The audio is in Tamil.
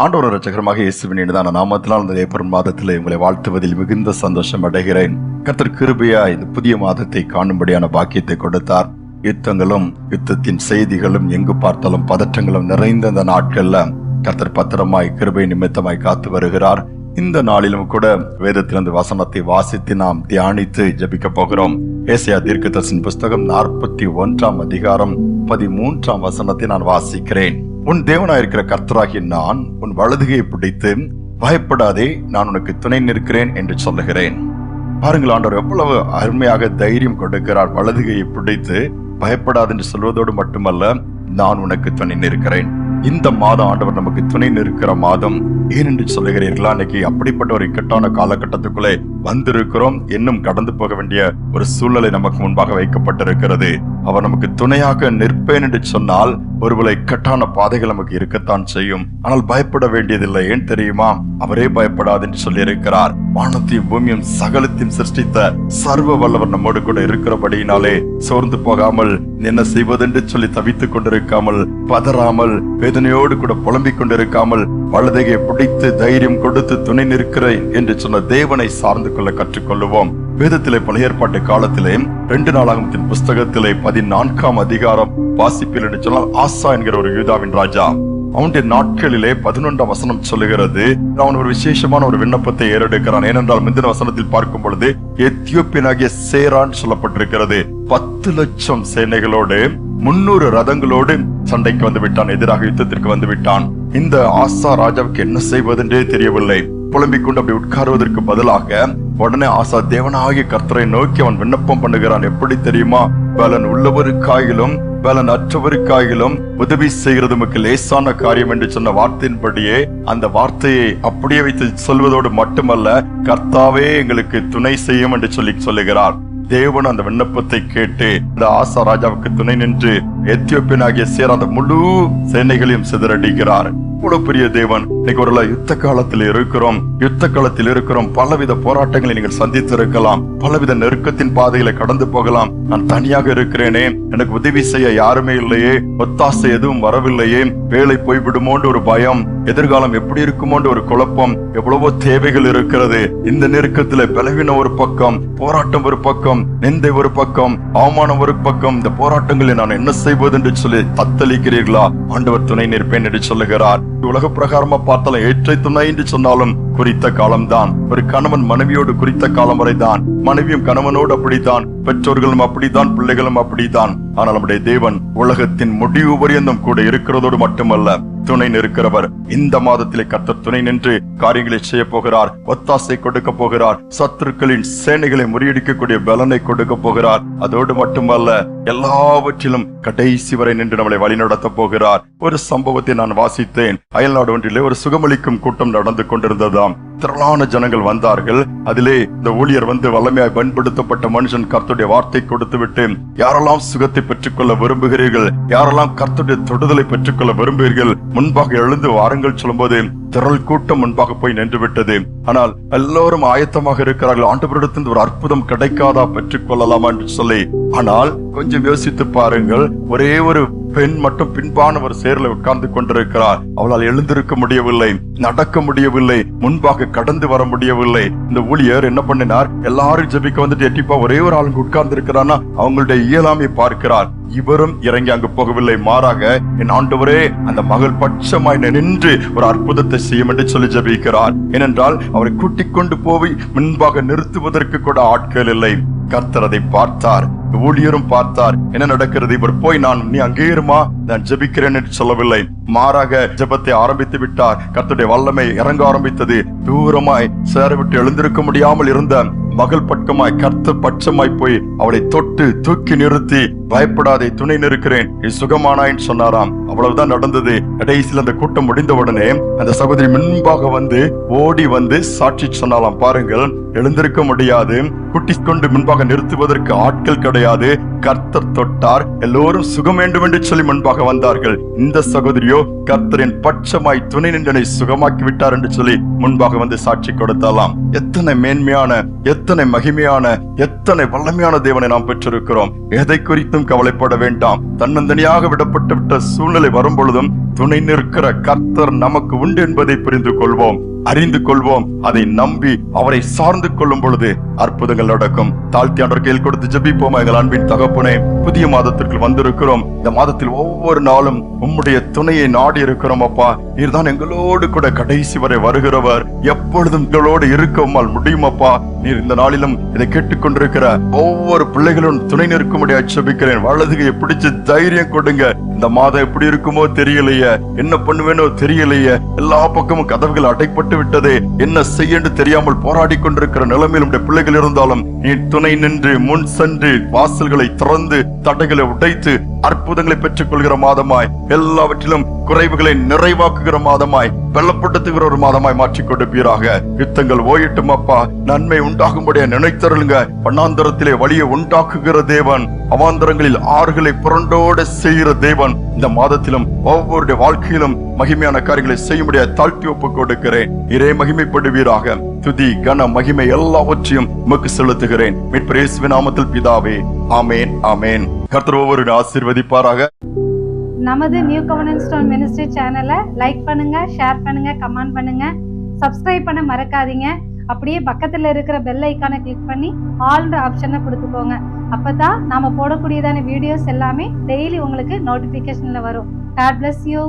ஆண்டவர் இரட்சகருமாக இயேசுவின் இனிதான நாமத்தினால் இந்த ஏப்ரல் மாதத்திலே உங்களை வாழ்த்துவதில் மிகுந்த சந்தோஷம் அடைகிறேன். கர்த்தர் கிருபையா இந்த புதிய மாதத்தை காணும்படியான பாக்கியத்தை கொடுத்தார். யுத்தங்களும் யுத்தத்தின் செய்திகளும் எங்கு பார்த்தாலும் பதற்றங்களும் நிறைந்த இந்த நாட்கள்ல கர்த்தர் பத்திரமாய் கிருபை நிமித்தமாய் காத்து வருகிறார். இந்த நாளிலும் கூட வேதத்திலிருந்து வசனத்தை வாசித்து நாம் தியானித்து ஜெபிக்க போகிறோம். ஏசாயா தீர்க்கதரிசியின் புஸ்தகம் 41 அதிகாரம் 13 வசனத்தை நான் வாசிக்கிறேன். உன் தேவனாயிருக்கிற கர்த்தராகிய நான் உன் வலதுகையை பிடித்து பயப்படாதே, நான் உனக்கு துணை நிற்கிறேன் என்று சொல்லுகிறேன். பாருங்கள், ஆண்டவர் எவ்வளவு அருமையாக தைரியம் கொடுக்கிறார். வலதுகையை பிடித்து பயப்படாது என்று சொல்வதோடு மட்டுமல்ல, நான் உனக்கு துணை நிற்கிறேன். இந்த மாதம் ஆண்டவர் நமக்கு துணை நிற்கிற மாதம். ஏனென்று சொல்லுகிறீர்களா? இன்னைக்கு அப்படிப்பட்ட ஒரு இக்கட்டான காலகட்டத்துக்குள்ளே வந்திருக்கிறோம். இன்னும் கடந்து போக வேண்டிய ஒரு சூழ்நிலை நமக்கு முன்பாக வைக்கப்பட்டிருக்கிறது. அவர் நமக்கு துணையாக நிற்பேன் என்று சொன்னால் ஒருவேளை இக்கட்டான பாதைகள் நமக்கு இருக்கத்தான் செய்யும். ஆனால் பயப்பட வேண்டியதில்லை. ஏன் தெரியுமா? அவரே பயப்படாது என்று சொல்லி இருக்கிறார். வானத்தையும் பூமியும் சகலத்தையும் சிருஷ்டித்த சர்வ வல்லவர் நம்மோடு கூட இருக்கிறபடியினாலே சோர்ந்து போகாமல், என்ன செய்வதென்று சொல்லி தவித்துக் கொண்டிருக்காமல், பதறாமல், வேதனையோடு கூட புலம்பிக் கொண்டிருக்காமல், வலதையை பிடித்து தைரியம் கொடுத்து துணை நிற்கிறேன் என்று சொன்ன தேவனை சார்ந்து கொள்ள கற்றுக்கொள்ளுவோம். வேதத்திலே பழைய ஏற்பாட்டு காலத்திலே 2 நாளாகமத்தின் புஸ்தகத்திலே 14 அதிகாரம் வாசிப்பில் என்று சொன்னால், ஆசா என்கிற ஒரு யூதாவின் ராஜா, அவனுடைய நாட்களிலே 11 வசனம் சொல்லுகிறது, அவன் ஒரு விசேஷமான ஒரு விண்ணப்பத்தை ஏறெடுக்கிறான். ஏனென்றால் முந்தின வசனத்தில் பார்க்கும் பொழுது எத்தியோப்பியனாகிய சேரான் சொல்லப்பட்டிருக்கிறது. 10 லட்சம் சேனைகளோடு 300 ரதங்களோடு சண்டைக்கு வந்து விட்டான், எதிராக யுத்தத்திற்கு வந்து விட்டான். இந்த ஆசா ராஜாவுக்கு என்ன செய்வதென்றே தெரியவில்லை. புலம்பிக் கொண்டு அப்படி உட்காருவதற்கு பதிலாக உடனே ஆசா தேவனாகிய கர்த்தரை நோக்கி அவன் விண்ணப்பம் பண்ணுகிறான். எப்படி தெரியுமா? பலன் உள்ளவருக்காயிலும் பலன் அற்றவருக்காயிலும் உதவி செய்கிறது நமக்கு லேசான காரியம் என்று சொன்ன வார்த்தையின்படியே அந்த வார்த்தையை அப்படியே வைத்து சொல்வதோடு மட்டுமல்ல, கர்த்தாவே எங்களுக்கு துணை செய்யும் என்று சொல்லுகிறார். தேவன் அந்த விண்ணப்பத்தை கேட்டு இந்த ஆசா ராஜாவுக்கு துணை நின்று எத்தியோப்பியனாகிய சேர அந்த முழு சேனைகளையும் சிதறடிக்கிறார். இவ்வளவு பெரிய தேவன். இன்னைக்கு ஒரு யுத்த காலத்தில் இருக்கிறோம். பலவித போராட்டங்களை நீங்கள் சந்தித்து இருக்கலாம். பலவித நெருக்கத்தின் பாதைகளை கடந்து போகலாம். நான் தனியாக இருக்கிறேனே, எனக்கு உதவி செய்ய யாருமே இல்லையே, ஒத்தாசை எதுவும் வரவில்லையே, வேலை போய்விடுமோன்ற ஒரு பயம், எதிர்காலம் எப்படி இருக்குமோன்ற ஒரு குழப்பம், எவ்வளவோ தேவைகள் இருக்கிறது. இந்த நெருக்கத்துல பலவீனம் ஒரு பக்கம், போராட்டம் ஒரு பக்கம், நிந்தை ஒரு பக்கம், அவமானம் ஒரு பக்கம். இந்த போராட்டங்களை நான் என்ன செய்வது என்று சொல்லி தத்தளிக்கிறீர்களா? ஆண்டவர் துணை நிற்பேன் என்று சொல்லுகிறார். உலக பிரகாரமா பார்த்தாலும் ஏற்றை துணை என்று சொன்னாலும் குறித்த காலம்தான். ஒரு கணவன் மனைவியோடு குறித்த காலம் வரைதான், மனைவியும் கணவனோடு அப்படித்தான், பெற்றோர்களும் அப்படித்தான், பிள்ளைகளும் அப்படித்தான். ஆனால் நம்முடைய தேவன் உலகத்தின் முடிவு பரியந்தம் கூட இருக்கிறதோடு மட்டுமல்ல, துணை நிற்கிறவர். இந்த மாதத்திலே கர்த்தர் துணை நின்று காரியங்களை செய்ய போகிறார். ஒத்தாசை கொடுக்க போகிறார். சத்துருக்களின் சேனைகளை முறியடிக்கக்கூடிய பலனை கொடுக்க போகிறார். அதோடு மட்டுமல்ல, எல்லாவற்றிலும் கடைசி வரை நின்று நம்மளை வழிநடத்த போகிறார். ஒரு சம்பவத்தை நான் வாசித்தேன். அயல்நாடு ஒன்றிலே ஒரு சுகமளிக்கும் கூட்டம் நடந்து கொண்டிருந்ததாம். திரளான ஜனங்கள் வந்தார்கள். அதிலே இந்த ஊழியர் வல்லமையாய் பயன்படுத்தப்பட்ட மனுஷன் கர்த்தருடைய வார்த்தை கொடுத்து விட்டு, யாரெல்லாம் சுகத்தை பெற்றுக்கொள்ள விரும்புகிறீர்கள், யாரெல்லாம் கர்த்தருடைய தொடுதலை பெற்றுக்கொள்ள விரும்புகிறீர்கள், முன்பாக எழுந்து வாருங்கள் சொல்லும்போது திரள் கூட்டம் முன்பாக போய் நின்று விட்டது. ஆனால் எல்லோரும் ஆயத்தமாக இருக்கிறார்கள். ஆண்டவரிடத்திலிருந்து ஒரு அற்புதம் கிடைக்காதா, பெற்றுக் கொள்ளலாமா என்று சொல்லி. ஆனால் கொஞ்சம் யோசித்து பாருங்கள், ஒரே ஒரு பெண் மட்டும் பின்பான ஒரு சேர்ல உட்கார்ந்து கொண்டிருக்கிறார். அவளால் எழுந்திருக்க முடியவில்லை, நடக்க முடியவில்லை, முன்பாக கடந்து வர முடியவில்லை. இந்த ஊழியர் என்ன பண்ணினார்? எல்லாரும் ஜெபிக்க வந்துட்டு எட்டிப்பா ஒரே ஒரு ஆளுங்க உட்கார்ந்து இருக்கிறான்னா அவங்களுடைய இயலாமை பார்க்கிறார். இவரும் இறங்கி அங்கு போகவில்லை. மாறாக, என் ஆண்டவரே அந்த மகள் பட்சமாய் நின்று ஒரு அற்புதத்தை செய்யும் என்று சொல்லி ஜெபிக்கிறார். ஏனென்றால் அவரை கூட்டிக் கொண்டு போய் முன்பாக நிறுத்துவதற்கு கூட ஆட்கள் இல்லை. கர்த்தர் அதை பார்த்தார், ஊழியரும் பார்த்தார். என்ன நடக்கிறது? இவர் போய் நீ அங்கே இருமா, நான் ஜெபிக்கிறேன் என்று சொல்லவில்லை. மாறாக ஜெபத்தை ஆரம்பித்து விட்டார். கர்த்தருடைய வல்லமை இறங்க ஆரம்பித்தது. தூரமாய் சேர விட்டு எழுந்திருக்க முடியாமல் இருந்த மகள் பட்சமாய் கர்த்தர் பட்சமாய் போய் அவளை தொட்டு தூக்கி நிறுத்தி, பயப்படாதே, துணை நிற்கிறேன், சுகமானாயின்னு சொன்னாராம். அவ்வளவுதான் நடந்தது. கடைசியில் அந்த கூட்டம் முடிந்தவுடனே அந்த சகோதரி முன்பாக ஓடி சாட்சி சொன்னாலாம். பாருங்கள், எழுந்திருக்க முடியாது, குட்டிக் கொண்டு முன்பாக நிறுத்துவதற்கு ஆட்கள் கிடையாது. கர்த்தர் தொட்டார், எல்லோரும் சுகம் வேண்டும் என்று சொல்லி முன்பாக வந்தார்கள். இந்த சகோதரியோ கர்த்தரின் பட்சமாய் துணை நின்றனை சுகமாக்கி விட்டார் என்று சொல்லி முன்பாக சாட்சி கொடுத்தாலாம். எத்தனை மேன்மையான எத்தனை மகிமையான, எத்தனை வல்லமையான தேவனை நாம் பெற்றிருக்கிறோம். எதை குறித்தும் கவலைப்பட வேண்டாம். தன்னந்தனியாக விடப்பட்டு விட்ட சூழ்நிலை வரும் பொழுதும் துணை நிற்கிற கர்த்தர் நமக்கு உண்டு என்பதை புரிந்து கொள்வோம், அறிந்து கொள்வோம். அதை நம்பி அவரை சார்ந்து கொள்ளும் பொழுது அற்புதங்கள் நடக்கும். தாழ்த்தி ஆண்டவர் கையில் கொடுத்து ஜெபிப்போமா. எங்கள் அன்பின் தகப்பனே, புதிய மாதத்திற்குள் வந்திருக்கிறோம். இந்த மாதத்தில் ஒவ்வொரு நாளும் உம்முடைய துணையை நாடி இருக்கிறோம் அப்பா. நீர்தான் எங்களோடு கூட கடைசி வரை வருகிறவர். எப்பொழுதும் எங்களோடு இருக்க உம்மால் முடியும் அப்பா. நீர் இந்த நாளிலும் இதை கேட்டுக்கொண்டிருக்கிற ஒவ்வொரு பிள்ளைகளும் துணை நிற்கும்படி ஜெபிக்கிறேன். வலதுகையை பிடிச்சு தைரியம் கொடுங்க. இந்த மாதம் எப்படி இருக்குமோ தெரியலையே, என்ன பண்ணுவேனோ தெரியலையே, எல்லா பக்கமும் கதவுகள் அடைப்பட்டு விட்டதே, என்ன செய்யன்னு தெரியாமல் போராடி கொண்டிருக்கிற நிலைமையில் உடைய பிள்ளைகள் இருந்தாலும் நீ துணை நின்று முன் சென்று வாசல்களை திறந்து தடைகளை உடைத்து அற்புதங்களை பெற்றுக் கொள்கிற மாதமாய், எல்லாவற்றிலும் குறைவுகளை நிறைவாக்குகிற மாதமாய், வெள்ளப்படுத்துகிற ஒரு மாதமாய் மாற்றிக் கொடுப்பீராக. யுத்தங்கள் ஓயட்டும் அப்பா. நன்மை உண்டாகும்படியா நினைத்தருளுங்க. வண்ணாந்தரத்திலே வழியை உண்டாக்குகிற தேவன், அவாந்தரங்களில் ஆறுகளை புரண்டோட செய்கிற தேவன், இந்த மாதத்திலும் ஒவ்வொருடைய வாழ்க்கையிலும் மகிமையான காரியங்களை செய்யும்படியா தாழ்த்தி ஒப்புக் கொடுக்கிறேன். இரே மகிமைப்படுவீராக. துதி கன மகிமை எல்லாவற்றையும் உமக்கு செலுத்துகிறேன். மீட்பர் இயேசுவின் நாமத்தில் பிதாவே, ஆமேன் ஆமேன். கர்த்தர் ஒவ்வொரு ஆசீர்வதிப்பாராக. நமது நியூ கவர்னன்ஸ் ஸ்டோன் மினிஸ்ட்ரி சேனலை லைக் பண்ணுங்க, ஷேர் பண்ணுங்க, கமெண்ட் பண்ணுங்க, சப்ஸ்கிரைப் பண்ண மறக்காதீங்க. அப்படியே பக்கத்துல இருக்கிற பெல் ஐக்கானை கிளிக் பண்ணி ஆல்ன்ற ஆப்ஷனை கொடுத்துக்கோங்க. அப்பதான் நாம போடக்கூடியதான வீடியோஸ் எல்லாமே டெய்லி உங்களுக்கு நோட்டிபிகேஷன்ல வரும். God bless you.